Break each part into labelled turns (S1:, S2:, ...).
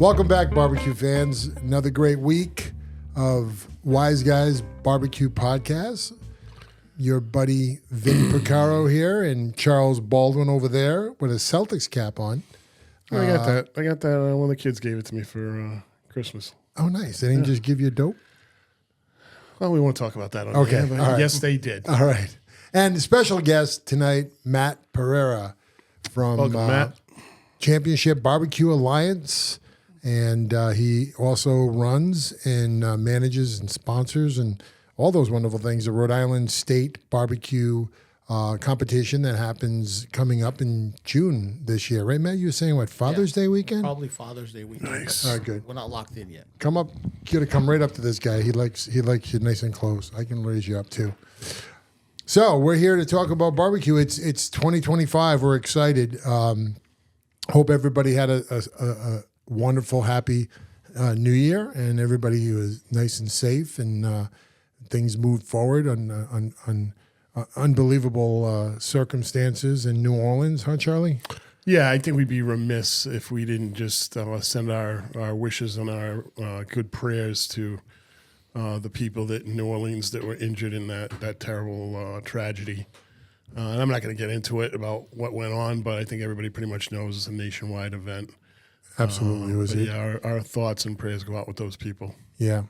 S1: Welcome back, barbecue fans. Another great week of Wise Guys Barbecue Podcast. Your buddy Vin Pereira here and Charles Baldwin over there with a Celtics cap on.
S2: I got that. I got that. One of the kids gave it to me for Christmas.
S1: Oh, nice. They didn't just give you a dope?
S2: Well, we won't talk about that on
S1: Okay.
S2: air, but
S1: All right.
S2: yes, they did.
S1: All right. And special guest tonight, Matt Pereira from
S2: Welcome, Matt.
S1: Championship BBQ Alliance. And he also runs and manages and sponsors and all those wonderful things. The Rhode Island State Barbecue competition that happens coming up in June this year. Right, Matt? You were saying, what, Father's Day weekend?
S3: Probably Father's Day weekend.
S2: Nice.
S1: All right, good.
S3: We're not locked in yet.
S1: Come up. You got to come right up to this guy. He likes you nice and close. I can raise you up, too. So we're here to talk about barbecue. It's 2025. We're excited. Hope everybody had a wonderful, happy New Year, and everybody was nice and safe, and things moved forward on unbelievable circumstances in New Orleans, huh, Charlie?
S2: Yeah, I think we'd be remiss if we didn't just send our wishes and our good prayers to the people that in New Orleans that were injured in that terrible tragedy. And I'm not going to get into it about what went on, but I think everybody pretty much knows it's a nationwide event.
S1: Absolutely.
S2: Our thoughts and prayers go out with those people.
S1: Yeah.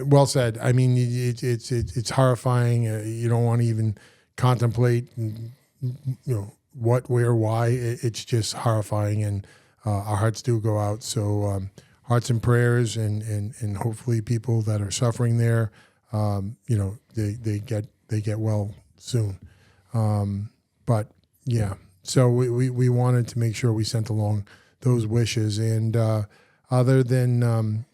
S1: Well said. I mean, it's horrifying. You don't want to even contemplate, what, where, why. It's just horrifying, and our hearts do go out. So hearts and prayers, and hopefully people that are suffering there, they get well soon. But yeah, so we wanted to make sure we sent along those wishes. And other than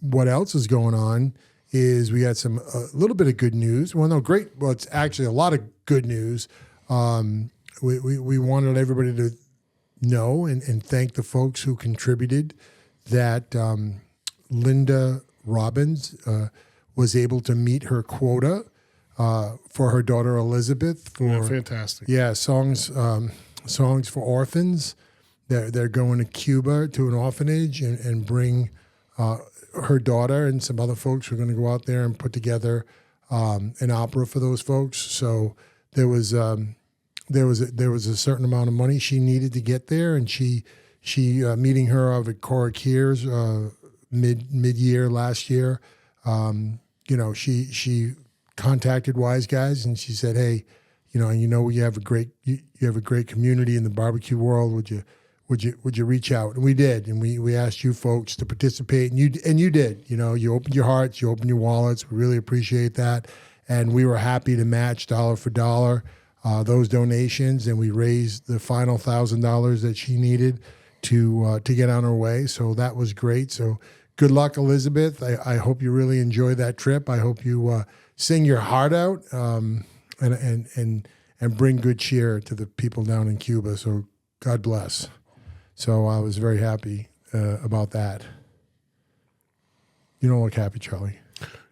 S1: what else is going on is we got a little bit of good news. Well, no, great. Well, it's actually a lot of good news. We wanted everybody to know and thank the folks who contributed that Linda Robbins was able to meet her quota for her daughter Elizabeth.
S2: Fantastic.
S1: Yeah, songs for orphans. They're going to Cuba to an orphanage and bring her daughter and some other folks. We're going to go out there and put together an opera for those folks. So there was a certain amount of money she needed to get there, and she meeting her over at Cora Kears mid-year last year. She contacted Wise Guys and she said, "Hey, you have a great community in the barbecue world. Would you reach out?" And we did, and we asked you folks to participate, and you did. You opened your hearts, you opened your wallets. We really appreciate that, and we were happy to match dollar for dollar those donations, and we raised the final $1,000 that she needed to get on her way. So that was great. So good luck, Elizabeth. I hope you really enjoy that trip. I hope you sing your heart out and bring good cheer to the people down in Cuba. So God bless. So I was very happy about that. You don't look happy, Charlie.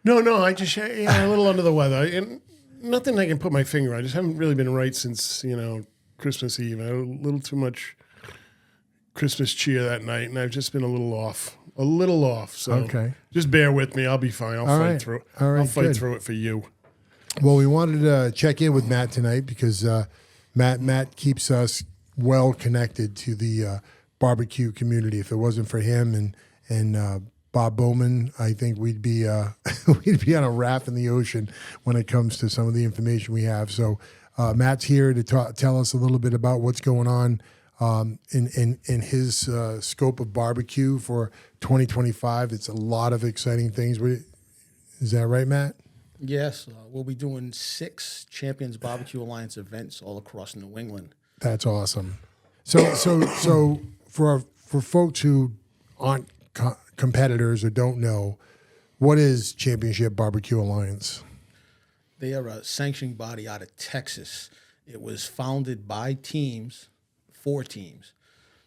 S2: No, I just a little under the weather. And nothing I can put my finger on. I just haven't really been right since, Christmas Eve. I had a little too much Christmas cheer that night, and I've just been a little off. So
S1: okay,
S2: just bear with me. I'll be fine. I'll fight through it.
S1: All right,
S2: I'll fight
S1: good.
S2: through it for you.
S1: Well, we wanted to check in with Matt tonight because Matt keeps us well connected to the barbecue community. If it wasn't for him and Bob Bowman, I think we'd be on a raft in the ocean when it comes to some of the information we have. So Matt's here to tell us a little bit about what's going on in his scope of barbecue for 2025. It's a lot of exciting things. Is that right, Matt?
S3: Yes, we'll be doing 6 Champions BBQ Alliance events all across New England.
S1: That's awesome. So for folks who aren't competitors or don't know, what is Championship BBQ Alliance?
S3: They are a sanctioning body out of Texas. It was founded by teams, 4 teams.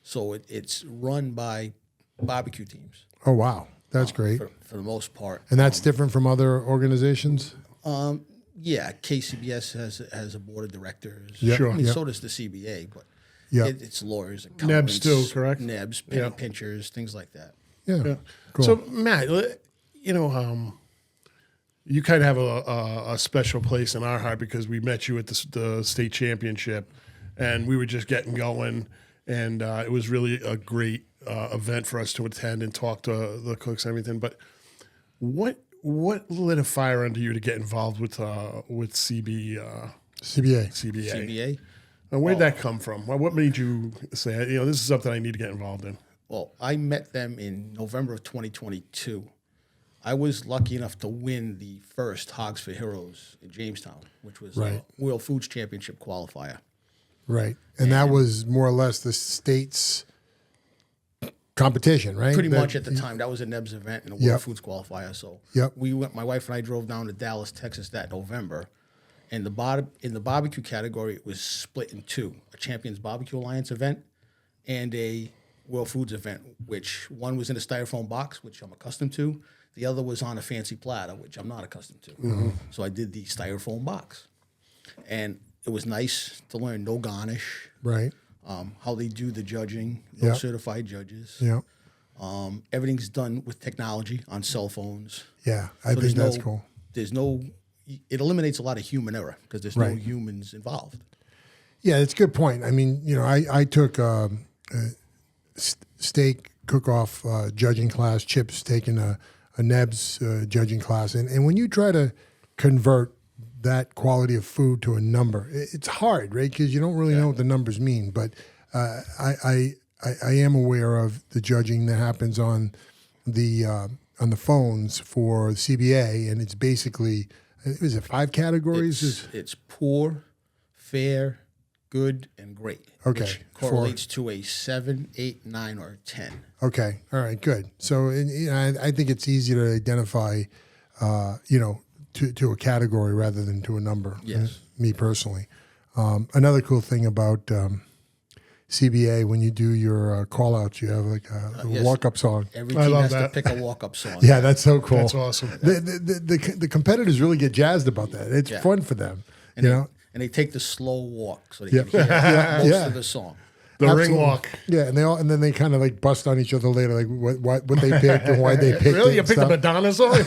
S3: So it's run by barbecue teams.
S1: Oh, wow. That's great.
S3: For the most part.
S1: And that's different from other organizations?
S3: Yeah, KCBS has a board of directors.
S1: Yep.
S2: Sure.
S3: I mean, so does the CBA, but
S1: Yeah.
S3: It's lawyers, accountants,
S2: too, correct?
S3: Nebs,
S2: Yeah.
S3: pinchers, things like that.
S1: Yeah. Cool.
S2: So Matt, you kind of have a special place in our heart because we met you at the state championship, and we were just getting going, and it was really a great event for us to attend and talk to the cooks and everything. But what lit a fire under you to get involved with
S1: CBA.
S2: CBA? And where'd that come from? What made you say, this is something I need to get involved in?
S3: Well, I met them in November of 2022. I was lucky enough to win the first Hogs for Heroes in Jamestown, which was
S1: Right.
S3: a World Foods Championship qualifier.
S1: Right. And that was more or less the state's competition, right?
S3: Pretty
S1: That-
S3: much at the time, that was a NEBS event and a World
S1: Yep.
S3: Foods qualifier. So
S1: Yep.
S3: we went. My wife and I drove down to Dallas, Texas that November, and in the barbecue category, it was split in two: a Champions BBQ Alliance event and a World Foods event. Which one was in a styrofoam box, which I'm accustomed to. The other was on a fancy platter, which I'm not accustomed to.
S1: Mm-hmm.
S3: So I did the styrofoam box, and it was nice to learn no garnish,
S1: Right.
S3: how they do the judging, no
S1: Yep.
S3: certified judges.
S1: Yeah.
S3: Everything's done with technology on cell phones.
S1: Yeah. I
S3: So
S1: think that's cool.
S3: There's no. It eliminates a lot of human error because there's no
S1: Right.
S3: humans involved.
S1: Yeah, it's a good point. I mean, I took steak cook-off judging class, Chip's taking a Neb's judging class. And when you try to convert that quality of food to a number, it's hard, right? Because you don't really know what the numbers mean. But I am aware of the judging that happens on the phones for CBA, and it's basically, is it 5 categories?
S3: It's poor, fair, good, and great.
S1: Okay.
S3: Which correlates to a 7, 8, 9, or 10.
S1: Okay. All right. Good. So, I think it's easy to identify, to a category rather than to a number.
S3: Yes.
S1: Me personally. Another cool thing about CBA, when you do your call outs, you have like a
S3: yes.
S1: walk-up song.
S3: Every
S2: I
S3: team
S2: love
S3: has
S2: that.
S3: to pick a walk-up song.
S1: Yeah, that's so cool.
S2: That's awesome.
S1: The competitors really get jazzed about that. It's fun for them.
S3: And they take the slow walk so they
S1: Yeah.
S3: can hear most
S1: Yeah.
S3: of the song.
S2: The
S1: Absolutely.
S2: ring walk.
S1: Yeah, and then they kind of like bust on each other later, like what they picked and why they picked it.
S2: Really? You
S1: and
S2: picked the
S1: stuff.
S2: Madonna song?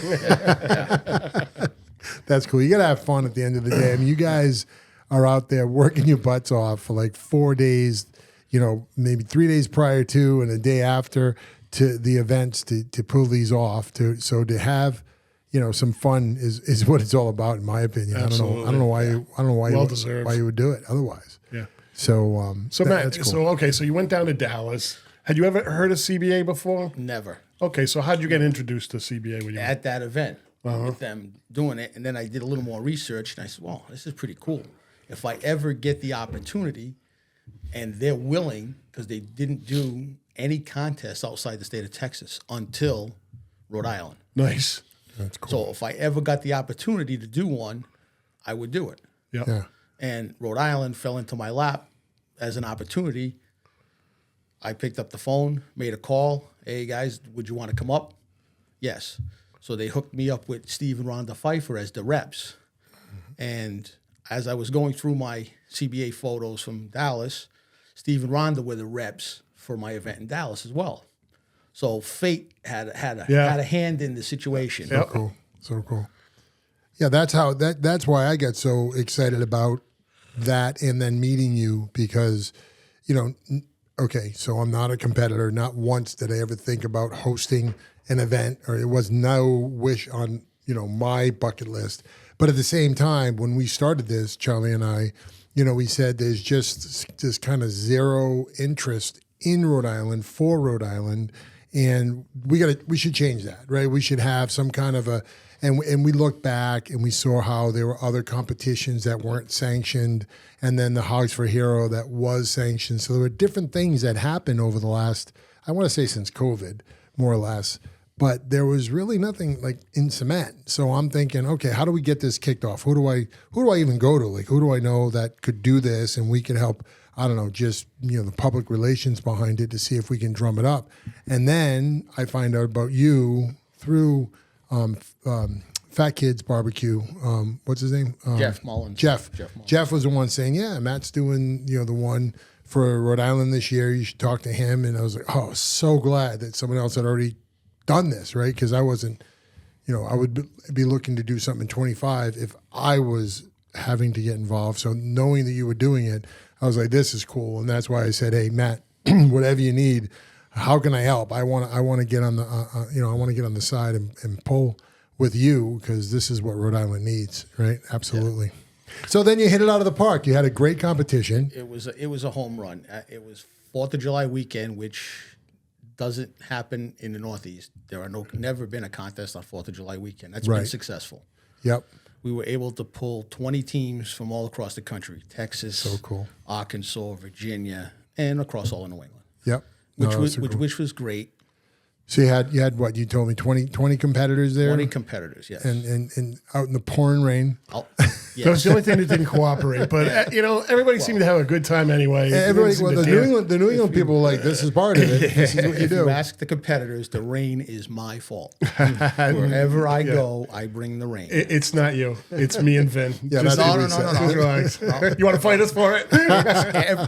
S1: That's cool. You got to have fun at the end of the day. I mean, you guys are out there working your butts off for like 4 days, maybe 3 days prior to and a day after to the events to pull these off. So to have, some fun is what it's all about, in my opinion.
S2: Absolutely.
S1: I don't know why
S2: Well deserved.
S1: why you would do it otherwise.
S2: Yeah.
S1: So
S2: So Matt,
S1: that's cool.
S2: so you went down to Dallas. Had you ever heard of CBA before?
S3: Never.
S2: Okay, so how did you get introduced to CBA when you
S3: At that event with them doing it. And then I did a little more research and I said, well, this is pretty cool. If I ever get the opportunity and they're willing, because they didn't do any contests outside the state of Texas until Rhode Island.
S2: Nice.
S1: That's cool.
S3: So if I ever got the opportunity to do one, I would do it.
S2: Yep.
S1: Yeah.
S3: And Rhode Island fell into my lap as an opportunity. I picked up the phone, made a call. Hey, guys, would you want to come up? Yes. So they hooked me up with Steve and Rhonda Pfeiffer as the reps. And as I was going through my CBA photos from Dallas, Steve and Rhonda were the reps for my event in Dallas as well. So fate had a hand in the situation.
S2: Yep.
S1: So cool. Yeah, that's why I got so excited about that and then meeting you because, okay, so I'm not a competitor. Not once did I ever think about hosting an event, or it was no wish on, my bucket list. But at the same time, when we started this, Charlie and I, we said there's just this kind of zero interest in Rhode Island for Rhode Island. And we should change that, right? We should have some kind of and we looked back and we saw how there were other competitions that weren't sanctioned, and then the Hogs for Hero that was sanctioned. So there were different things that happened over the last, I want to say since COVID, more or less, but there was really nothing like in cement. So I'm thinking, okay, how do we get this kicked off? Who do I even go to? Like, who do I know that could do this and we could help? I don't know, just, the public relations behind it to see if we can drum it up. And then I find out about you through Fat Kids Barbecue. What's his name?
S3: Jeff Mullins.
S1: Jeff
S3: Mullins.
S1: Jeff was the one saying, yeah, Matt's doing, the one for Rhode Island this year. You should talk to him. And I was like, oh, so glad that someone else had already done this, right? Because I wasn't, I would be looking to do something in 25 if I was having to get involved. So knowing that you were doing it, I was like, this is cool. And that's why I said, hey, Matt, whatever you need, how can I help? I want to get on the, I want to get on the side and pull with you because this is what Rhode Island needs, right? Absolutely. Yeah. So then you hit it out of the park. You had a great competition.
S3: It was a home run. It was 4th of July weekend, which doesn't happen in the Northeast. There are never been a contest on 4th of July weekend. That's been successful.
S1: Yep.
S3: We were able to pull 20 teams from all across the country, Texas,
S1: so cool,
S3: Arkansas, Virginia, and across all of New England.
S1: Yep.
S3: Which was great.
S1: So you had what you told me 20 competitors there.
S3: 20 competitors, yes.
S1: And out in the pouring rain.
S3: Yes.
S2: That was the only thing that didn't cooperate. But everybody seemed to have a good time anyway.
S1: The New England people were like, this is part of it. This is what you do.
S3: If you ask the competitors, the rain is my fault. Wherever I go, I bring the rain.
S2: It's not you. It's me and Vin.
S1: Yeah,
S2: Just
S1: no.
S2: relax. You want to fight us for it?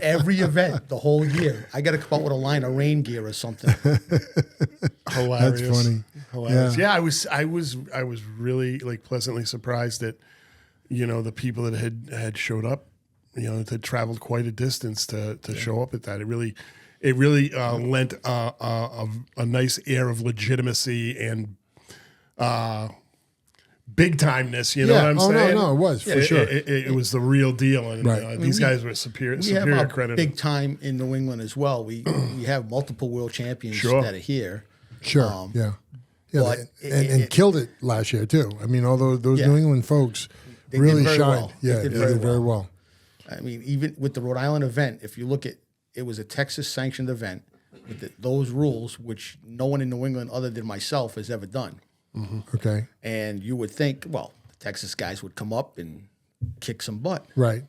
S3: Every event, the whole year, I got to come out with a line of rain gear or something.
S2: Hilarious.
S1: That's funny.
S2: Hilarious. Yeah, I was really pleasantly surprised that the people that had showed up, that had traveled quite a distance to show up at that. It really lent a nice air of legitimacy and big timeness. You know what I'm saying?
S1: No, it was for sure.
S2: It was the real deal, and these guys were superior.
S3: We have our
S2: credit.
S3: big time in New England as well. We have multiple world champions that are here.
S1: Sure. But and killed it last year too. I mean, all those New England folks really shined.
S3: Well.
S1: Yeah, they did very well.
S3: I mean, even with the Rhode Island event, if you look at it, was a Texas sanctioned event with those rules, which no one in New England other than myself has ever done.
S1: Mm-hmm. Okay.
S3: And you would think, well, the Texas guys would come up and kick some butt.
S1: Right.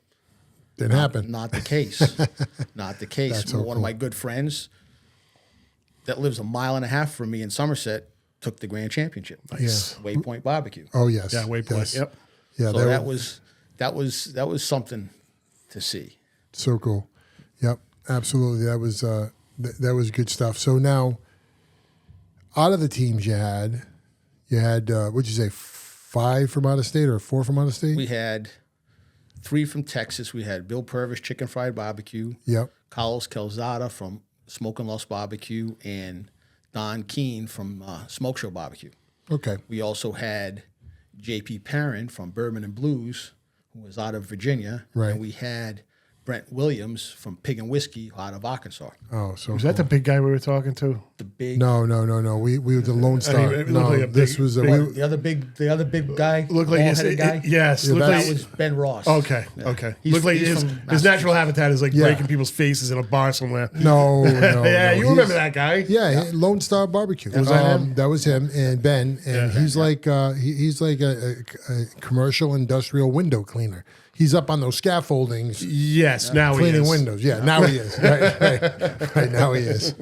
S1: Didn't happen.
S3: Not the case. Not the case.
S1: That's so
S3: One of my good friends that lives 1.5 miles from me in Somerset took the grand championship.
S2: Nice.
S3: Waypoint Barbecue.
S1: Oh yes.
S2: Yeah, Waypoint.
S1: Yes.
S2: Yep.
S1: Yeah.
S3: So that was something to see.
S1: So cool. Yep. Absolutely. That was good stuff. So now, out of the teams you had what'd you say, 5 from out of state or 4 from out of state?
S3: We had 3 from Texas. We had Bill Purvis Chicken Fried Barbecue.
S1: Yep.
S3: Carlos Calzada from Smoke and Lost Barbecue, and Don Keene from Smoke Show Barbecue.
S1: Okay.
S3: We also had J.P. Perrin from Bourbon and Blues, who was out of Virginia.
S1: Right.
S3: And we had Brent Williams from Pig and Whiskey out of Arkansas.
S1: Oh, so
S2: Was that the big guy we were talking to?
S3: The big
S1: No. We were the Lone Star.
S2: it looked like a
S1: this
S2: big-
S1: was
S2: big-
S3: the other big guy,
S2: Looked like
S3: bald-headed guy.
S2: yes.
S1: Yeah,
S2: Looked
S3: That
S2: like,
S3: was Ben Ross.
S2: okay.
S3: Yeah.
S2: Okay.
S3: He's-
S2: Looked like
S3: he's
S2: his
S3: from
S2: natural
S3: Massachusetts.
S2: habitat is like
S1: Yeah.
S2: breaking people's faces in a bar somewhere.
S1: No.
S2: Yeah, you
S1: He's-
S2: remember that guy?
S1: Yeah, Lone Star Barbecue.
S2: Was that him?
S1: That was him and Ben, and he's like he's like a commercial industrial window cleaner. He's up on those scaffoldings
S2: Yes. Now he
S1: cleaning
S2: is.
S1: windows. Yeah, now he is. Right, now he is.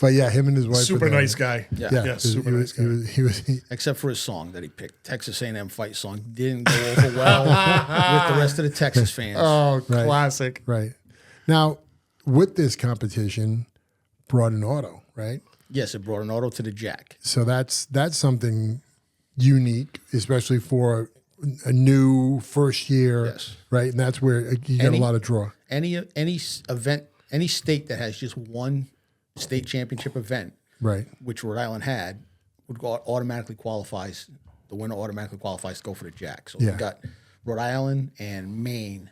S1: But yeah, him and his wife.
S2: Super
S1: were there.
S2: nice guy.
S1: Yeah,
S2: super nice guy.
S1: He was
S3: Except for his song that he picked, Texas A&M fight song, didn't go over well with the rest of the Texas fans.
S2: Oh,
S1: Right.
S2: classic.
S1: right. Now, with this competition, brought an auto, right?
S3: Yes, it brought an auto to the Jack.
S1: So that's something unique, especially for a new first year,
S3: Yes.
S1: right? And that's where you get a lot of draw.
S3: Any event, any state that has just one state championship event,
S1: Right.
S3: which Rhode Island had, would go automatically qualifies. The winner automatically qualifies to go for the Jack. So
S1: Yeah.
S3: we've got Rhode Island and Maine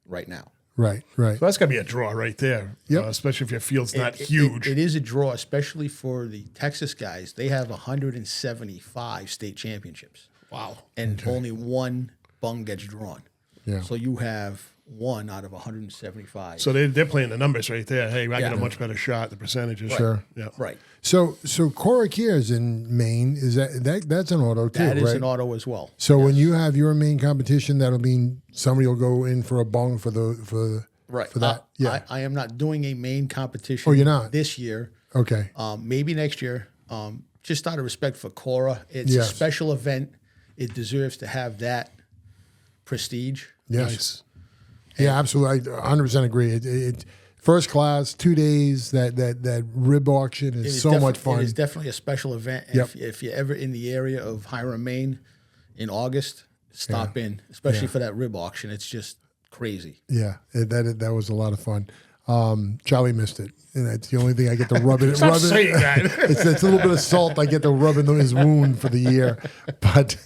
S3: right now.
S1: Right.
S2: So that's got to be a draw right there.
S1: Yep.
S2: Especially if your field's not
S3: It-
S2: huge.
S3: it is a draw, especially for the Texas guys. They have 175 state championships.
S2: Wow.
S3: And only one bung gets drawn.
S1: Yeah.
S3: So you have one out of 175.
S2: So they're playing the numbers right there. Hey, I got
S3: Yeah.
S2: a much better shot. The percentages.
S1: Sure.
S2: Yeah.
S3: right.
S1: So Cora Kiers in Maine, is that's an auto too,
S3: That is
S1: right?
S3: an auto as well.
S1: So when you have your main competition, that'll mean somebody will go in for a bung for
S3: Right.
S1: for that. Yeah.
S3: I am not doing a main competition
S1: Oh, you're not?
S3: this year.
S1: Okay.
S3: Maybe next year. Just out of respect for Cora. It's
S1: Yes.
S3: a special event. It deserves to have that prestige.
S1: Yes.
S2: Nice.
S1: Yeah, absolutely. I 100% agree. It first class, 2 days. That rib auction is so much fun.
S3: It is definitely a special event. And if you're ever in the area of Hiram, Maine, in August, stop in, especially for that rib auction. It's just crazy.
S1: Yeah, that was a lot of fun. Charlie missed it, and that's the only thing I get to rub it.
S2: Stop saying that.
S1: It's a little bit of salt I get to rub in his wound for the year, but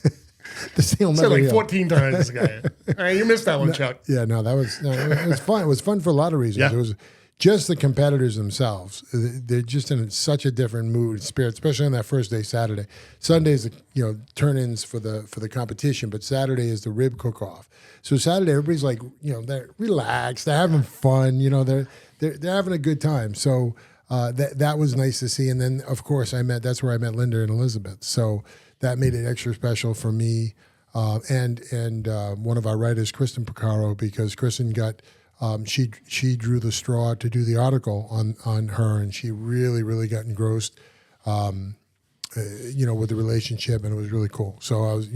S1: this thing will
S2: Said
S1: never
S2: like
S1: heal.
S2: 14 times, this guy. All right, you missed that one, Chuck.
S1: Yeah, no, it was fun. It was fun for a lot of reasons.
S2: Yeah.
S1: It was just the competitors themselves. They're just in such a different mood, spirit, especially on that first day, Saturday. Sunday's turn-ins for the competition, but Saturday is the rib cook-off. So Saturday, everybody's like, they're relaxed, they're having fun, they're having a good time. So that was nice to see. And then of course that's where I met Linda and Elizabeth. So that made it extra special for me. And one of our writers, Kristen Picaro, because Kristen got she drew the straw to do the article on her, and she really got engrossed, with the relationship, and it was really cool. So I was,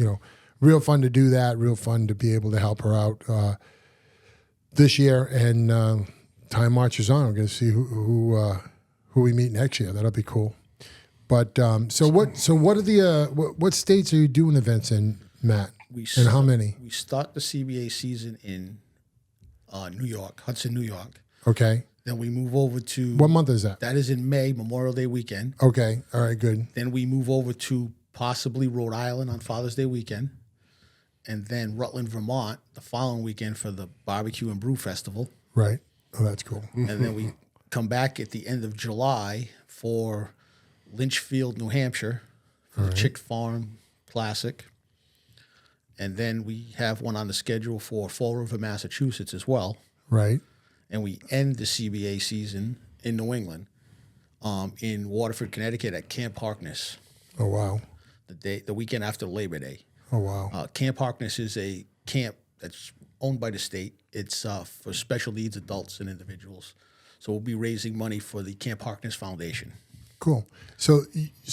S1: real fun to do that, real fun to be able to help her out this year, and time marches on. I'm going to see who we meet next year. That'll be cool. But so what are the what states are you doing events in, Matt? And how many?
S3: We start the CBA season in New York, Hudson, New York.
S1: Okay.
S3: Then we move over to...
S1: What month is that?
S3: That is in May, Memorial Day weekend.
S1: Okay. All right, good.
S3: Then we move over to possibly Rhode Island on Father's Day weekend. And then Rutland, Vermont, the following weekend for the Barbecue and Brew Festival.
S1: Right. Oh, that's cool.
S3: And then we come back at the end of July for Lynchfield, New Hampshire, for the Chick Farm Classic. And then we have one on the schedule for Fall River, Massachusetts as well.
S1: Right.
S3: And we end the CBA season in New England, in Waterford, Connecticut at Camp Harkness.
S1: Oh, wow.
S3: The weekend after Labor Day.
S1: Oh, wow.
S3: Camp Harkness is a camp that's owned by the state. It's for special needs adults and individuals. So we'll be raising money for the Camp Harkness Foundation.
S1: Cool. So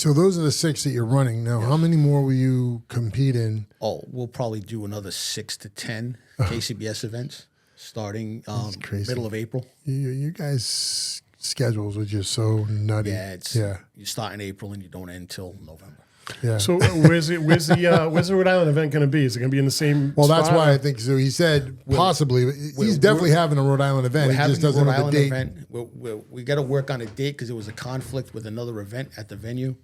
S1: those are the 6 that you're running now. How many more will you compete in?
S3: Oh, we'll probably do another 6 to 10 KCBS events starting middle of April.
S1: You guys' schedules are just so nutty.
S3: Yeah, you start in April and you don't end until November.
S1: Yeah.
S2: So where's the Rhode Island event going to be? Is it going to be in the same
S1: Well, that's
S2: spot?
S1: why I think so. He said possibly. He's definitely having a Rhode Island event. He just doesn't have a date.
S3: We got to work on a date because there was a conflict with another event at the venue.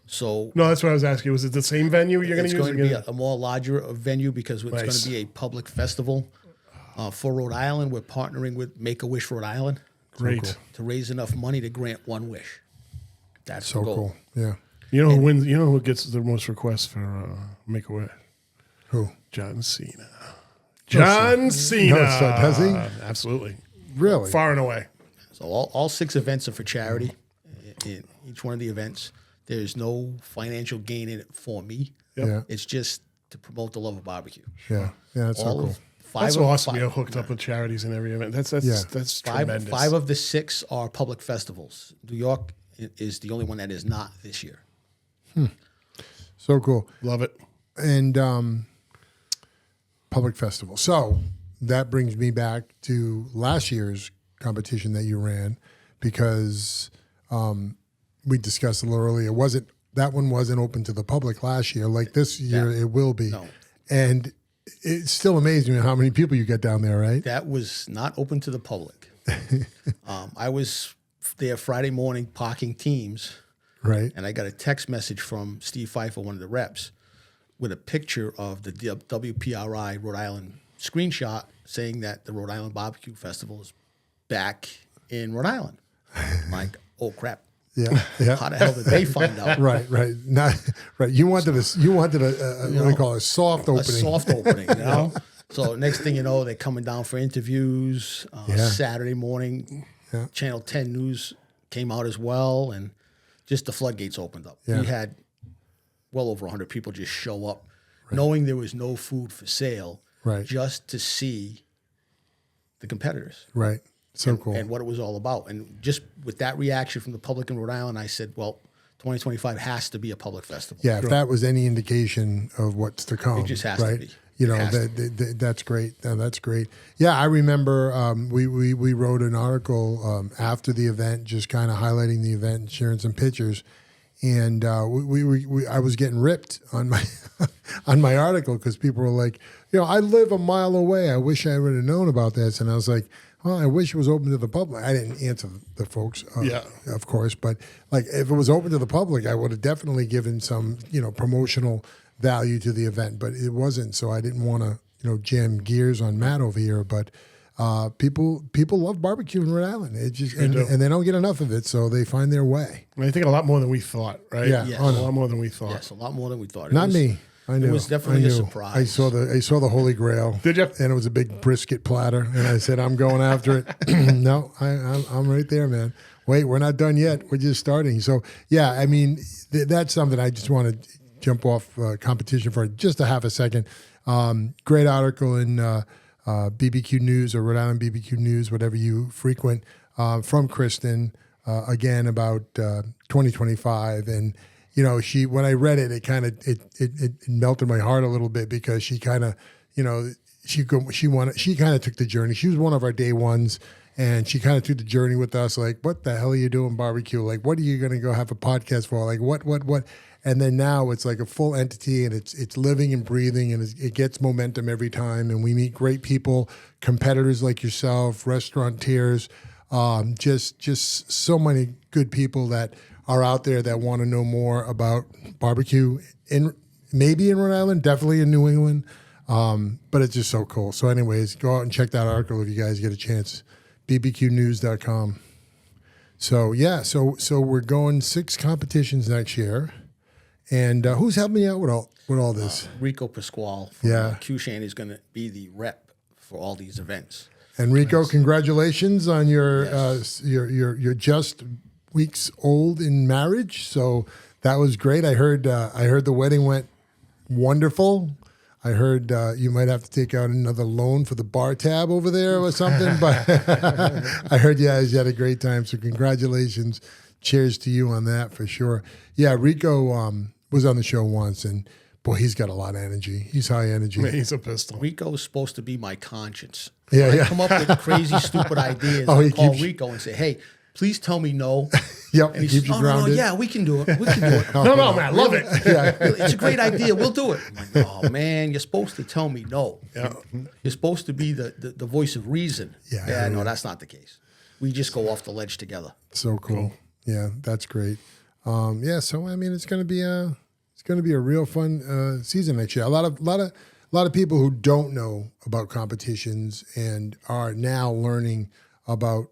S3: So
S2: No, that's what I was asking. Was it the same venue you're going
S3: it's
S2: to use?
S3: going to be a more larger venue because it's going to be a public festival for Rhode Island. We're partnering with Make-A-Wish Rhode Island.
S2: Great.
S3: To raise enough money to grant one wish. That's
S1: So
S3: the goal.
S1: cool. Yeah.
S2: You know who wins? You know who gets the most requests for Make-A-Wish?
S1: Who?
S2: John Cena. John Cena.
S1: No, so does he?
S2: Absolutely.
S1: Really?
S2: Far and away.
S3: So all 6 events are for charity. In each one of the events, there's no financial gain in it for me.
S2: Yep.
S1: Yeah.
S3: It's just to promote the love of barbecue.
S1: Yeah. Yeah. That's so
S3: All
S1: cool.
S3: of
S2: That's
S3: five of
S2: awesome.
S3: five-
S2: You're hooked up with charities in every event. That's
S3: Five,
S2: tremendous.
S3: 5 of the 6 are public festivals. New York is the only one that is not this year.
S1: So cool.
S2: Love it.
S1: And public festival. So that brings me back to last year's competition that you ran, because we discussed a little earlier. That one wasn't open to the public last year. Like this year, it will be.
S3: No.
S1: And it's still amazing how many people you get down there, right?
S3: That was not open to the public. I was there Friday morning parking teams,
S1: Right.
S3: and I got a text message from Steve Pfeiffer, one of the reps, with a picture of the WPRI Rhode Island screenshot saying that the Rhode Island Barbecue Festival is back in Rhode Island. I'm like, oh crap.
S1: Yeah. Yeah.
S3: How the hell did they find out?
S1: Right. Not right. You wanted a what do they call it? A soft opening.
S3: A soft opening, you know? So next thing you know, they're coming down for interviews. Saturday morning, Channel 10 News came out as well, and just the floodgates opened up.
S1: Yeah.
S3: We had well over 100 people just show up, knowing there was no food for sale, just to see the competitors.
S1: Right. So cool.
S3: And what it was all about. And just with that reaction from the public in Rhode Island, I said, well, 2025 has to be a public festival.
S1: Yeah, if that was any indication of what's to come.
S3: It just has to be.
S1: You know, that's great. That's great. Yeah, I remember we wrote an article after the event, just kind of highlighting the event and sharing some pictures. And I was getting ripped on my on my article because people were like, you know, I live a mile away. I wish I would have known about this. And I was like, well, I wish it was open to the public. I didn't answer the folks, of course, but like if it was open to the public, I would have definitely given some, you know, promotional value to the event, but it wasn't. So I didn't want to, you know, jam gears on Matt over here. But people love barbecue in Rhode Island. It just and they don't get enough of it, so they find their way.
S2: I think a lot more than we thought, right?
S1: Yeah,
S3: Yes.
S2: A lot more than we thought.
S3: Yes, a lot more than we thought.
S1: Not me. I knew.
S3: It was definitely
S1: I
S3: a
S1: knew.
S3: surprise.
S1: I saw the Holy Grail.
S2: Did you?
S1: And it was a big brisket platter, and I said, I'm going after it. No, I'm right there, man. Wait, we're not done yet. We're just starting. So yeah, I mean, that's something I just want to jump off competition for just a half a second. Great article in BBQ News or Rhode Island BBQ News, whatever you frequent, from Kristen, again about 2025. And, you know, when I read it, it kind of, it melted my heart a little bit because she kind of, you know, she kind of took the journey. She was one of our day ones. And she kind of took the journey with us, like, what the hell are you doing barbecue? Like, what are you going to go have a podcast for? Like, what? And then now it's like a full entity, and it's living and breathing, and it gets momentum every time. And we meet great people, competitors like yourself, restaurateurs, just so many good people that are out there that want to know more about barbecue, maybe in Rhode Island, definitely in New England. But it's just so cool. So anyways, go out and check that article if you guys get a chance. bbqnews.com. So yeah, so we're going 6 competitions next year, and who's helping me out with all this?
S3: Rico Pasquale from Q-Shan is going to be the rep for all these events.
S1: And Rico, congratulations on your your just weeks old in marriage. So that was great. I heard the wedding went wonderful. I heard you might have to take out another loan for the bar tab over there or something, but I heard you guys had a great time. So congratulations. Cheers to you on that for sure. Yeah, Rico was on the show once, and boy, he's got a lot of energy. He's high energy.
S2: Man, he's a pistol.
S3: Rico is supposed to be my conscience.
S1: Yeah,
S3: I come up with crazy, stupid ideas. I call Rico and say, hey, please tell me no.
S1: Yep,
S3: and he
S1: keeps
S3: says,
S1: you grounded.
S3: no, yeah, we can do it. We can do it.
S2: No, man, I love it.
S1: Yeah.
S3: It's a great idea. We'll do it. I'm like, oh, man, you're supposed to tell me no.
S2: Yeah.
S3: You're supposed to be the voice of reason.
S1: Yeah.
S3: No, that's not the case. We just go off the ledge together.
S1: So cool. Yeah, that's great. So I mean, it's going to be a real fun season next year. A lot of people who don't know about competitions and are now learning about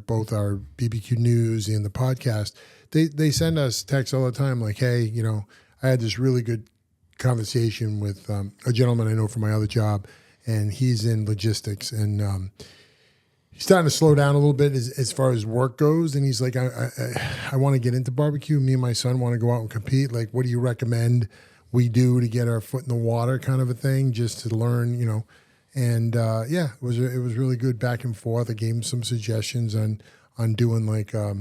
S1: both our BBQ News and the podcast. They send us texts all the time like, hey, you know, I had this really good conversation with a gentleman I know from my other job, and he's in logistics, and he's starting to slow down a little bit as far as work goes. And he's like, I want to get into barbecue. Me and my son want to go out and compete. Like, what do you recommend we do to get our foot in the water, kind of a thing, just to learn, you know? And it was really good back and forth. I gave him some suggestions on doing like a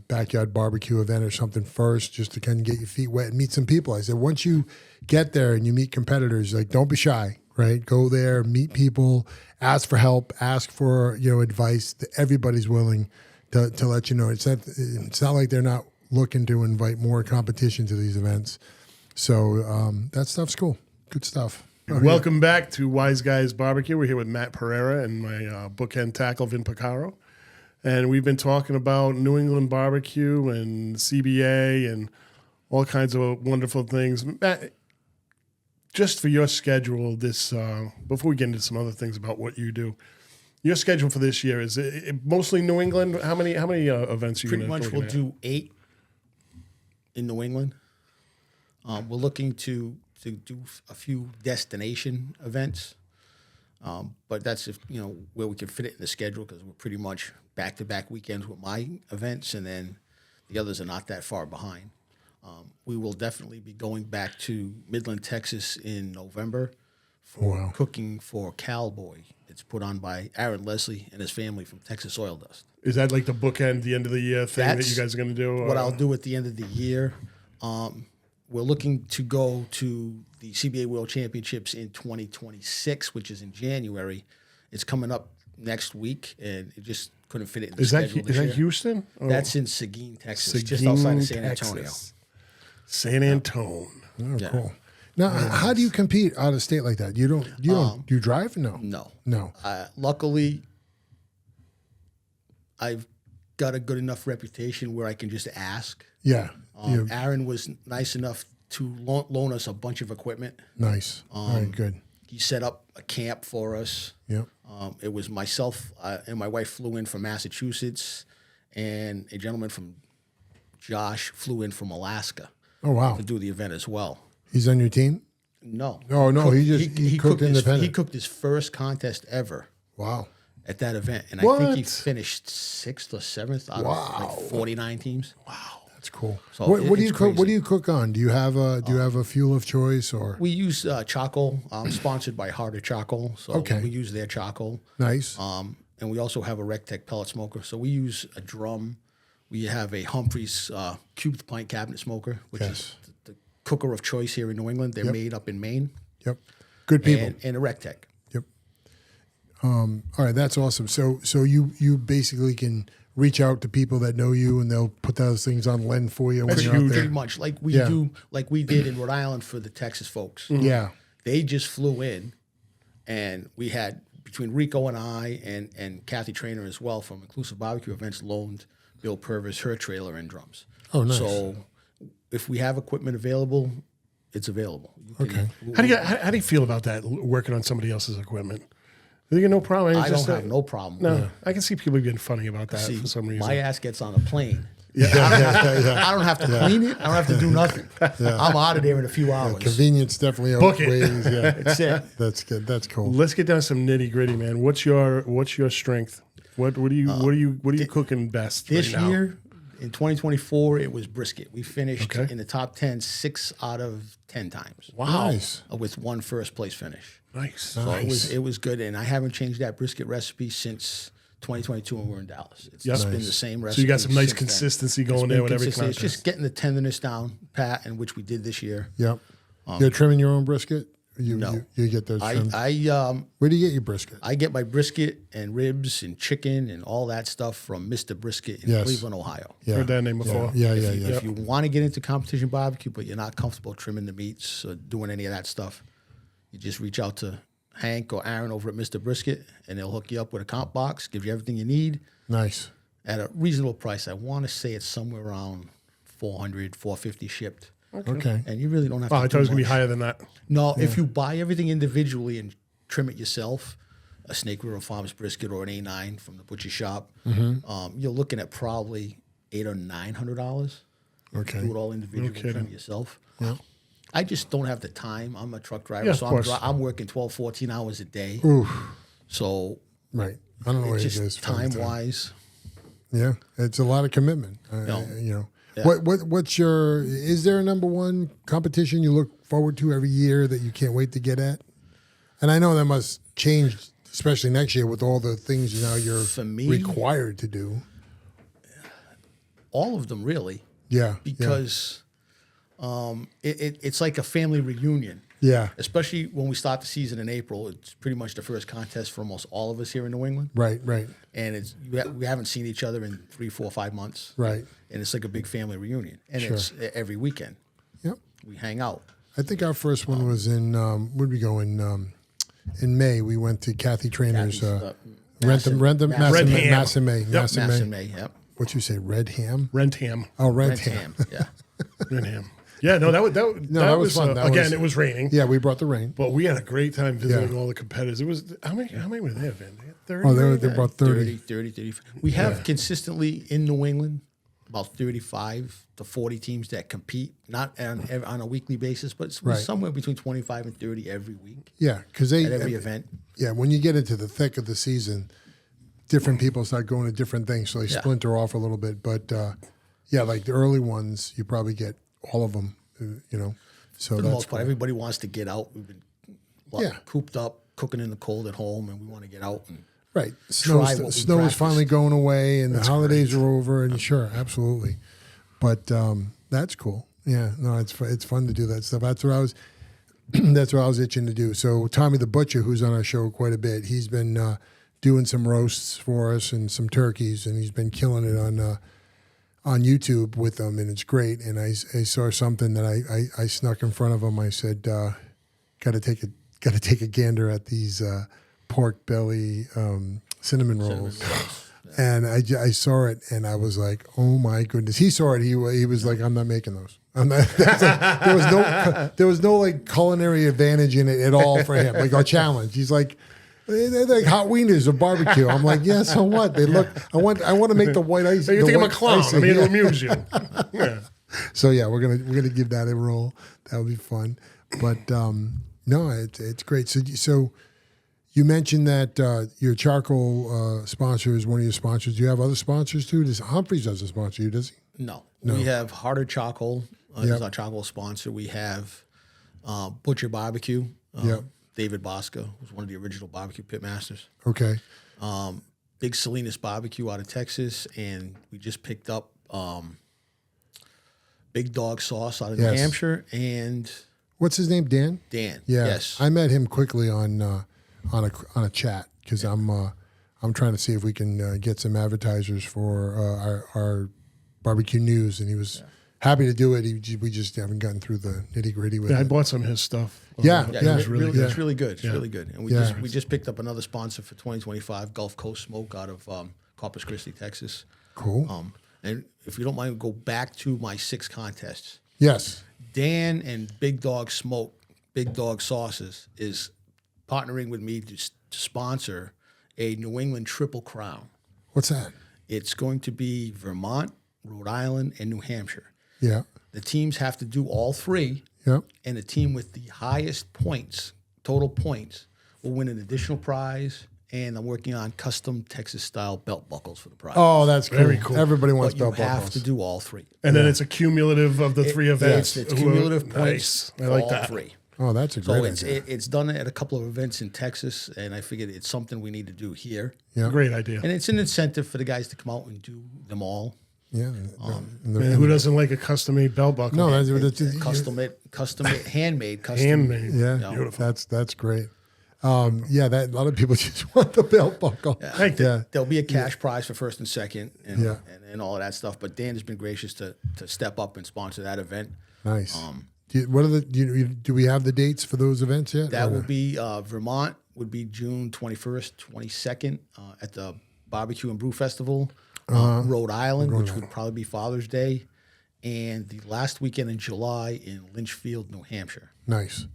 S1: backyard barbecue event or something first, just to kind of get your feet wet and meet some people. I said, once you get there and you meet competitors, like, don't be shy, right? Go there, meet people, ask for help, ask for, you know, advice. Everybody's willing to let you know. It's not like they're not looking to invite more competition to these events. So that stuff's cool. Good stuff.
S2: Welcome back to Wise Guys Barbecue. We're here with Matt Pereira and my bookend tackle, Vin Picaro. And we've been talking about New England barbecue and CBA and all kinds of wonderful things. Matt, just for your schedule, before we get into some other things about what you do, your schedule for this year, is it mostly New England? How many events are you going to
S3: Pretty much we'll do 8 in New England. We're looking to do a few destination events, but that's where we can fit it in the schedule, because we're pretty much back-to-back weekends with my events, and then the others are not that far behind. We will definitely be going back to Midland, Texas in November for cooking for Cowboy. It's put on by Aaron Leslie and his family from Texas Oil Dust.
S2: Is that like the bookend, the end of the year thing that you guys are going to do?
S3: What I'll do at the end of the year. we're looking to go to the CBA World Championships in 2026, which is in January. It's coming up next week, and it just couldn't fit it in the schedule this year.
S2: Houston? Oh.
S3: That's in Seguin, Texas, just outside of San Antonio.
S2: San Antonio.
S1: Oh,
S3: Yeah.
S1: cool. Now, how do you compete out of state like that? You don't. Do you drive? No.
S3: No. Luckily, I've got a good enough reputation where I can just ask.
S1: Yeah.
S3: Aaron was nice enough to loan us a bunch of equipment.
S1: Nice. All right. Good.
S3: He set up a camp for us.
S1: Yep.
S3: It was myself and my wife flew in from Massachusetts, and a gentleman from Josh flew in from Alaska.
S1: Oh wow.
S3: To do the event as well.
S1: He's on your team?
S3: No.
S1: Oh no, he cooked independent.
S3: He cooked his first contest ever.
S1: Wow.
S3: At that event, and
S1: What?
S3: I think he finished 6th or 7th out of like 49 teams.
S1: Wow. That's cool.
S3: So
S1: What do you
S3: it's
S1: cook? What
S3: crazy.
S1: do you cook on? Do you have a fuel of choice or
S3: We use charcoal. Sponsored by Harder Charcoal, so
S1: Okay.
S3: we use their charcoal.
S1: nice?
S3: And we also have a Rectech pellet smoker. So we use a drum. We have a Humphreys cubed pint cabinet smoker, which is the cooker of choice here in New England. They're made up in Maine.
S1: Yep. Good people.
S3: And a Rectech.
S1: Yep. All right, that's awesome. So you basically can reach out to people that know you, and they'll put those things on Len for you when you're out there.
S3: Pretty much like we
S1: Yeah.
S3: do, like we did in Rhode Island for the Texas folks.
S1: Yeah.
S3: They just flew in, and we had between Rico and I and Kathy Trainer as well from Inclusive Barbecue Events loaned Bill Purvis her trailer and drums.
S1: Oh, nice.
S3: So if we have equipment available, it's available. You can-
S1: Okay.
S2: How do you feel about that, working on somebody else's equipment? You got no problem.
S3: I don't have no problem.
S2: No, I can see people getting funny about that
S3: See,
S2: for some reason.
S3: my ass gets on a plane.
S1: Yeah.
S3: I don't have to clean it. I don't have to do nothing. I'm out of there in a few hours.
S1: Convenience definitely
S2: Book it.
S1: outweighs. Yeah.
S3: That's it.
S1: That's good. That's cool.
S2: Let's get down to some nitty gritty, man. What's your strength? What are you cooking best
S3: This
S2: right now?
S3: year, in 2024, it was brisket. We finished
S2: Okay.
S3: in the top 10 6 out of 10 times.
S2: Wow,
S1: Nice.
S3: With one first place finish.
S2: nice.
S3: So it was good, and I haven't changed that brisket recipe since 2022 when we were in Dallas. It's just been the same recipe.
S2: So you got some nice
S3: since then.
S2: consistency
S3: It's
S2: going
S3: been
S2: there with every
S3: consistent.
S2: contest.
S3: It's just getting the tenderness down pat, and which we did this year.
S1: Yep. You're trimming your own brisket?
S3: No.
S1: You get those trimmed? Where do you get your brisket?
S3: I get my brisket and ribs and chicken and all that stuff from Mr. Brisket in
S1: Yes.
S3: Cleveland, Ohio.
S1: Yeah.
S2: Heard that name before.
S1: Yeah.
S3: If you want to get into competition barbecue, but you're not comfortable trimming the meats or doing any of that stuff, you just reach out to Hank or Aaron over at Mr. Brisket, and they'll hook you up with a comp box, give you everything you need
S1: Nice.
S3: at a reasonable price. I want to say it's somewhere around $400, $450 shipped.
S1: Okay.
S3: And you really don't have
S2: Oh,
S3: to
S2: I thought it was
S3: do
S2: gonna be
S3: much.
S2: higher than that.
S3: No, if you buy everything individually and trim it yourself, a Snake River Farms brisket or an A9 from the butcher shop, you're looking at probably $800 or $900.
S1: Okay.
S3: Do it all individually,
S2: kidding.
S3: trim it yourself.
S1: Yeah.
S3: I just don't have the time. I'm a truck driver,
S2: Yeah, of
S3: so
S2: course.
S3: I'm working 12, 14 hours a day.
S1: Oof.
S3: So
S1: Right. I don't know what
S3: it's
S1: it is.
S3: just time-wise.
S1: Yeah. It's a lot of commitment.
S3: No.
S1: You know.
S3: Yeah.
S1: What's your? Is there a number one competition you look forward to every year that you can't wait to get at? And I know that must change, especially next year with all the things you're
S3: For me-
S1: required to do.
S3: All of them, really,
S1: Yeah.
S3: because it's like a family reunion.
S1: Yeah.
S3: Especially when we start the season in April. It's pretty much the first contest for almost all of us here in New England.
S1: Right.
S3: And we haven't seen each other in 3, 4, 5 months.
S1: Right.
S3: And it's like a big family reunion. And
S1: Sure.
S3: it's every weekend.
S1: Yep.
S3: We hang out.
S1: I think our first one was in. Where'd we go in May? We went to Kathy Trainer's.
S3: Masson-
S2: Redham.
S3: Masson May, yep.
S1: What you say? Red ham?
S2: Rentham.
S1: Oh, red
S3: Red
S1: ham.
S3: ham, yeah.
S2: Rentham. Yeah, no, that was
S1: fun. That
S2: again,
S1: was-
S2: it was raining.
S1: Yeah, we brought the rain.
S2: But we had a great time visiting
S1: Yeah.
S2: all the competitors. It was how many were there, Vin? They had 30.
S1: Oh,
S2: right?
S1: they brought 30.
S3: 30. We have consistently in New England about 35 to 40 teams that compete, not on a weekly basis, but it's
S1: Right.
S3: somewhere between 25 and 30 every week
S1: Yeah, because
S3: at every event.
S1: Yeah, when you get into the thick of the season, different people start going to different things, so they
S3: Yeah.
S1: splinter off a little bit. But yeah, like the early ones, you probably get all of them. So
S3: For the
S1: that's
S3: most part,
S1: cool.
S3: everybody wants to get out. We've been
S1: Yeah.
S3: cooped up, cooking in the cold at home, and we want to get out and
S1: Right.
S3: try what
S1: Snow
S3: we
S1: is
S3: practice.
S1: finally going away, and the holidays are over, and sure, absolutely. But that's cool. Yeah, no, it's fun to do that stuff. That's what I was that's what I was itching to do. So Tommy the Butcher, who's on our show quite a bit, he's been doing some roasts for us and some turkeys, and he's been killing it on YouTube with them, and it's great. And I saw something that I snuck in front of him. I said, got to take a gander at these pork belly cinnamon rolls. And I saw it, and I was like, "Oh my goodness!" He saw it. He was like, "I'm not making those." There was no like culinary advantage in it at all for him. Like our challenge, he's like, "They're like hot wieners or barbecue." I'm like, "Yeah, so what? They look. I want to make the white ice."
S2: So you think I'm a clown?
S1: Icing.
S2: I'm here to amuse you. Yeah.
S1: So yeah, we're gonna give that a roll. That would be fun. But no, it's great. So. You mentioned that your charcoal sponsor is one of your sponsors. Do you have other sponsors too? Humphreys doesn't sponsor you, does he?
S3: No. We have Harder Charcoal as our charcoal sponsor. We have Butcher Barbecue. David Bosca was one of the original barbecue pitmasters.
S1: Okay.
S3: Big Salinas Barbecue out of Texas, and we just picked up Big Dog Sauce out of New Hampshire. And
S1: what's his name? Dan.
S3: Dan.
S1: Yeah.
S3: Yes.
S1: I met him quickly on a chat because I'm trying to see if we can get some advertisers for our barbecue news, and he was happy to do it. We just haven't gotten through the nitty gritty with it.
S2: I bought some of his stuff.
S3: It's really good. It's really good. It's really good. And we just picked up another sponsor for 2025, Gulf Coast Smoke out of Corpus Christi, Texas.
S1: Cool.
S3: And if you don't mind, go back to my 6 contests.
S1: Yes.
S3: Dan and Big Dog Smoke, Big Dog Sauces is partnering with me to sponsor a New England Triple Crown.
S1: What's that?
S3: It's going to be Vermont, Rhode Island, and New Hampshire.
S1: Yeah.
S3: The teams have to do all 3.
S1: Yeah.
S3: And the team with the highest points, total points, will win an additional prize. And I'm working on custom Texas-style belt buckles for the prize.
S1: Oh, that's cool.
S2: Very cool.
S1: Everybody wants
S3: but you
S1: belt buckles.
S3: have to do all 3.
S2: And then it's a cumulative of the 3 events.
S3: It's cumulative points
S2: Nice. I
S3: for
S2: like
S3: all
S2: that.
S3: 3.
S1: Oh, that's a
S3: So
S1: great idea.
S3: it's done at a couple of events in Texas, and I figured it's something we need to do here.
S1: Yeah.
S2: Great idea.
S3: And it's an incentive for the guys to come out and do them all.
S1: Yeah.
S2: Man, who doesn't like a custom-made belt buckle?
S1: No,
S3: Custom made, handmade, custom.
S2: Handmade.
S1: yeah.
S2: Beautiful.
S1: That's great. That a lot of people just want the belt buckle.
S3: Yeah. There'll be a cash prize for first and second, and, and all of that stuff. But Dan has been gracious to step up and sponsor that event.
S1: Nice. Do we have the dates for those events yet?
S3: That will be Vermont would be June 21st, 22nd at the Barbecue and Brew Festival. Rhode Island, which would probably be Father's Day, and the last weekend in July in Lynchfield, New Hampshire.
S1: Nice.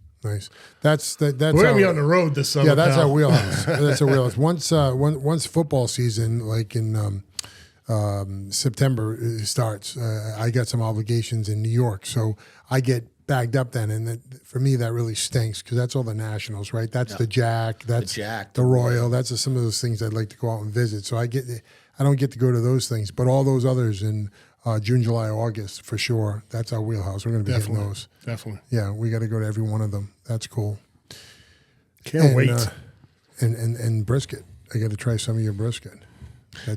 S1: That's
S2: We're gonna be on the road this summer.
S1: Yeah, that's
S2: pal.
S1: our wheelhouse. That's our wheelhouse. Once football season, like in September starts, I got some obligations in New York, so I get bagged up then, and for me that really stinks because that's all the nationals, right? That's the Jack, that's the Royal. That's some of those things I'd like to go out and visit. So I don't get to go to those things, but all those others in June, July, August for sure. That's our wheelhouse. We're going to be hitting those.
S2: Definitely.
S1: Yeah, we got to go to every one of them. That's cool.
S2: Can't wait.
S1: And brisket. I got to try some of your brisket.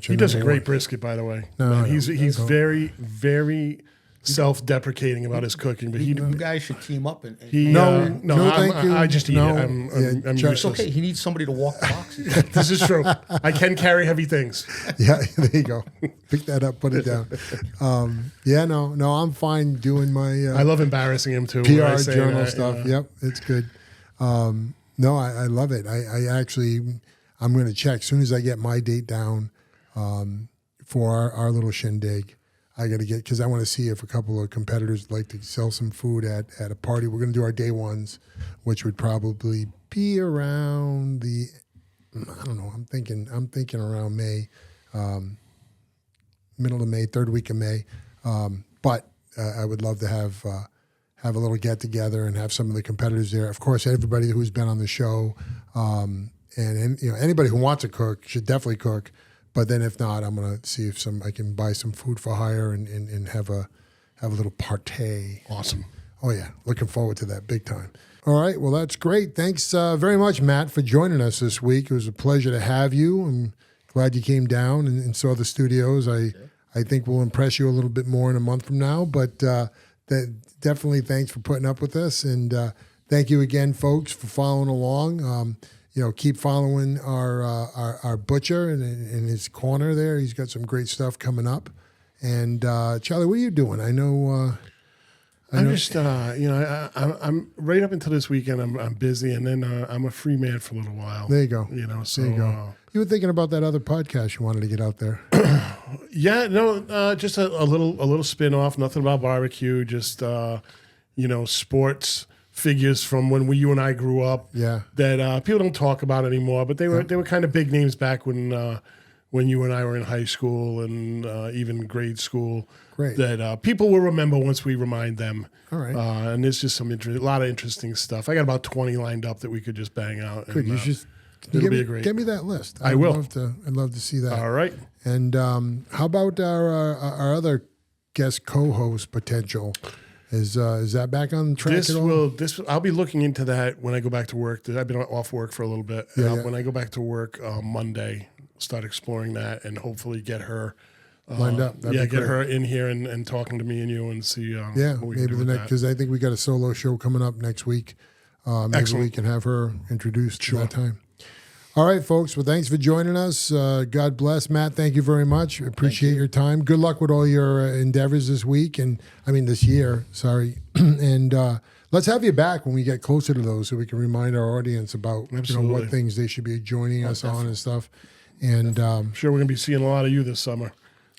S2: He does a great brisket, by the way.
S1: No,
S2: he's very, very self-deprecating about his cooking, but
S3: You guys should team up and
S1: No, thank you.
S2: I just eat
S1: No.
S2: it. I'm
S3: It's
S2: useless.
S3: okay. He needs somebody to walk the boxes.
S2: This is true. I can carry heavy things.
S1: Yeah, there you go. Pick that up, put it down. No, I'm fine doing my
S2: I love embarrassing him too. when I
S1: PR
S2: say
S1: journal
S2: that,
S1: stuff.
S2: you know.
S1: Yep, it's good. No, I love it. I actually, I'm going to check as soon as I get my date down for our little shindig. I got to get, because I want to see if a couple of competitors like to sell some food at a party. We're going to do our day ones, which would probably be around I don't know. I'm thinking around May, middle of May, third week of May. But I would love to have a little get together and have some of the competitors there. Of course, everybody who's been on the show, and anybody who wants to cook should definitely cook. But then if not, I'm gonna see if I can buy some food for hire and have a little partay.
S2: Awesome.
S1: Oh yeah, looking forward to that big time. All right, well that's great. Thanks very much, Matt, for joining us this week. It was a pleasure to have you. I'm glad you came down and saw the studios. I think we'll impress you a little bit more in a month from now. But definitely thanks for putting up with us, and thank you again, folks, for following along. Keep following our butcher in his corner there. He's got some great stuff coming up. And Charlie, what are you doing? I know.
S2: I'm just, I'm right up until this weekend. I'm busy, and then I'm a free man for a little while.
S1: There you go.
S2: So
S1: there you go. You were thinking about that other podcast you wanted to get out there.
S2: Yeah, no, just a little spin-off. Nothing about barbecue. Just sports figures from when you and I grew up.
S1: Yeah.
S2: That people don't talk about anymore, but they were kind of big names back when you and I were in high school and even grade school.
S1: Great.
S2: That people will remember once we remind them.
S1: All right.
S2: And there's just a lot of interesting stuff. I got about 20 lined up that we could just bang out.
S1: Good.
S2: And,
S1: It'll be great. Get me that list.
S2: I will.
S1: I'd love to see that.
S2: All right.
S1: And how about our other guest co-host potential? Is that back on track at all?
S2: I'll be looking into that when I go back to work. I've been off work for a little bit. When I go back to work Monday, start exploring that and hopefully get her
S1: lined up.
S2: Get her in here and talking to me and you and see. What we
S1: maybe
S2: can do
S1: the next, because I think we got a solo show coming up next week. Maybe
S2: Excellent.
S1: we can have her introduced at that time. All right, folks. Well, thanks for joining us. God bless. Matt, thank you very much. Appreciate your time. Good luck with all your endeavors this week this year. Sorry. And let's have you back when we get closer to those so we can remind our audience about what things they should be joining us on and stuff. And
S2: I'm sure we're going to be seeing a lot of you this summer,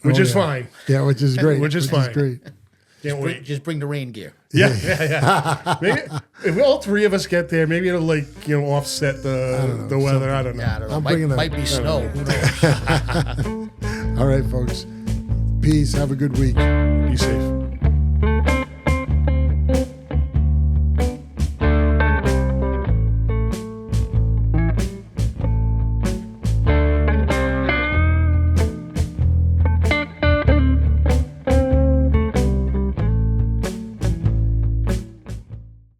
S2: which is fine.
S1: Yeah, which is great.
S2: Which is fine.
S1: Great.
S2: Can't wait.
S3: Just bring the rain gear.
S2: Yeah. Maybe if all three of us get there, maybe it'll offset the weather. I don't know.
S3: Yeah, I don't know.
S1: I'm bringing
S3: might be snow. Who knows?
S1: All right, folks. Peace. Have a good week.
S2: Be safe.